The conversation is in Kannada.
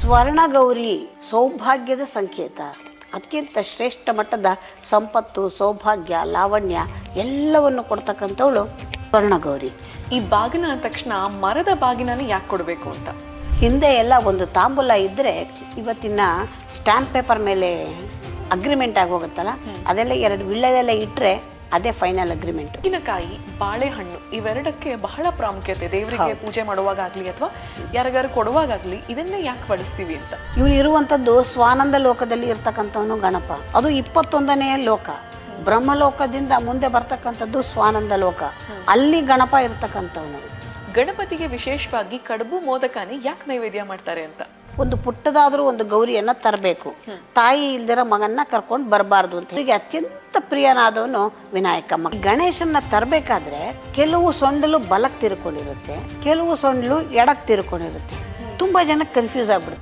ಸ್ವರ್ಣಗೌರಿ ಸೌಭಾಗ್ಯದ ಸಂಕೇತ. ಅತ್ಯಂತ ಶ್ರೇಷ್ಠ ಮಟ್ಟದ ಸಂಪತ್ತು, ಸೌಭಾಗ್ಯ, ಲಾವಣ್ಯ ಎಲ್ಲವನ್ನು ಕೊಡ್ತಕ್ಕಂಥವಳು ಸ್ವರ್ಣಗೌರಿ. ಈ ಬಾಗಿನ ಅಂದ ತಕ್ಷಣ ಮರದ ಬಾಗಿನನೇ ಯಾಕೆ ಕೊಡಬೇಕು ಅಂತ? ಹಿಂದೆ ಎಲ್ಲ ಒಂದು ತಾಂಬೂಲ ಇದ್ದರೆ ಇವತ್ತಿನ ಸ್ಟ್ಯಾಂಪ್ ಪೇಪರ್ ಮೇಲೆ ಅಗ್ರಿಮೆಂಟ್ ಆಗಿ ಹೋಗುತ್ತಲ್ಲ, ಅದೆಲ್ಲ ಎರಡು ವಿಳ್ಳೆದೆಲ್ಲ ಇಟ್ಟರೆ ಅದೇ ಫೈನಲ್ ಅಗ್ರಿಮೆಂಟ್. ತೆಂಗಿನಕಾಯಿ, ಬಾಳೆಹಣ್ಣು ಇವೆರಡಕ್ಕೆ ಬಹಳ ಪ್ರಾಮುಖ್ಯತೆ. ದೇವರಿಗೆ ಪೂಜೆ ಮಾಡುವಾಗಲಿ ಅಥವಾ ಯಾರಿಗಾರು ಕೊಡುವಾಗಲಿ ಇದನ್ನೇ ಯಾಕೆ ಬಳಸ್ತೀವಿ ಅಂತ? ಇವನು ಇರುವಂಥದ್ದು ಸ್ವಾನಂದ ಲೋಕದಲ್ಲಿ ಇರ್ತಕ್ಕಂಥವನು ಗಣಪ. ಅದು 21ನೇ ಲೋಕ. ಬ್ರಹ್ಮಲೋಕದಿಂದ ಮುಂದೆ ಬರ್ತಕ್ಕಂಥದ್ದು ಸ್ವಾನಂದ ಲೋಕ. ಅಲ್ಲಿ ಗಣಪ ಇರ್ತಕ್ಕಂಥವನು. ಗಣಪತಿಗೆ ವಿಶೇಷವಾಗಿ ಕಡುಬು, ಮೋದಕನೇ ಯಾಕೆ ನೈವೇದ್ಯ ಮಾಡ್ತಾರೆ ಅಂತ? ಒಂದು ಪುಟ್ಟದಾದರೂ ಒಂದು ಗೌರಿಯನ್ನ ತರಬೇಕು, ತಾಯಿ ಇಲ್ದಿರೋ ಮಗನ್ನ ಕರ್ಕೊಂಡು ಬರಬಾರ್ದು ಅಂತ. ಹೀಗೆ ಅತ್ಯಂತ ಪ್ರಿಯನಾದವನು ವಿನಾಯಕ. ಗಣೇಶನ್ನ ತರಬೇಕಾದ್ರೆ ಕೆಲವು ಸೊಂಡಲು ಬಲಕ್ಕೆ ತಿರ್ಕೊಂಡಿರುತ್ತೆ, ಕೆಲವು ಸೊಂಡಲು ಎಡಕ್ಕೆ ತಿರ್ಕೊಂಡಿರುತ್ತೆ. ತುಂಬಾ ಜನಕ್ಕೆ ಕನ್ಫ್ಯೂಸ್ ಆಗ್ಬಿಡುತ್ತೆ.